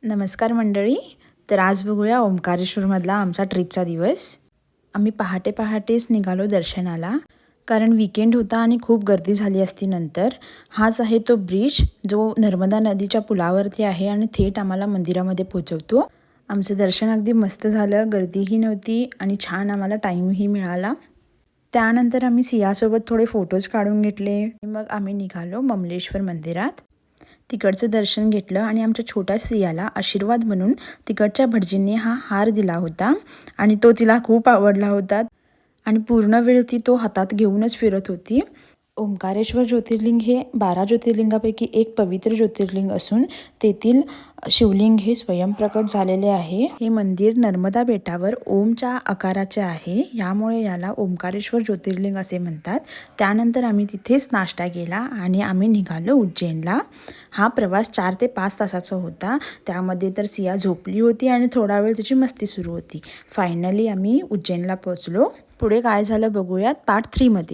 नमस्कार मंडळी. तर आज बघूया ओंकारेश्वरमधला आमचा ट्रिपचा दिवस. आम्ही पहाटे पहाटेच निघालो दर्शनाला, कारण वीकेंड होता आणि खूप गर्दी झाली असती नंतर. हाच आहे तो ब्रिज जो नर्मदा नदीच्या पुलावरती आहे आणि थेट आम्हाला मंदिरामध्ये पोचवतो. आमचं दर्शन अगदी मस्त झालं, गर्दीही नव्हती आणि छान आम्हाला टाईमही मिळाला. त्यानंतर आम्ही सियासोबत थोडे फोटोज काढून घेतले. मग आम्ही निघालो ममलेश्वर मंदिरात. तिकडचं दर्शन घेतलं आणि आमच्या छोट्या सियाला आशीर्वाद म्हणून तिकडच्या भटजींनी हा हार दिला होता आणि तो तिला खूप आवडला होता आणि पूर्ण वेळ ती तो हातात घेऊनच फिरत होती. ओंकारेश्वर ज्योतिर्लिंग हे 12 ज्योतिर्लिंगापैकी एक पवित्र ज्योतिर्लिंग असून तेथील शिवलिंग हे स्वयंप्रकट झालेले आहे. हे मंदिर नर्मदा बेटावर ओमच्या आकाराचे आहे, यामुळे याला ओंकारेश्वर ज्योतिर्लिंग असे म्हणतात. त्यानंतर आम्ही तिथेच नाश्ता केला आणि आम्ही निघालो उज्जैनला. हा प्रवास 4 ते 5 तासाचा होता. त्यामध्ये तर सिया झोपली होती आणि थोडा वेळ तिची मस्ती सुरू होती. फायनली आम्ही उज्जैनला पोहोचलो. पुढे काय झालं बघूयात पार्ट 3 मध्ये.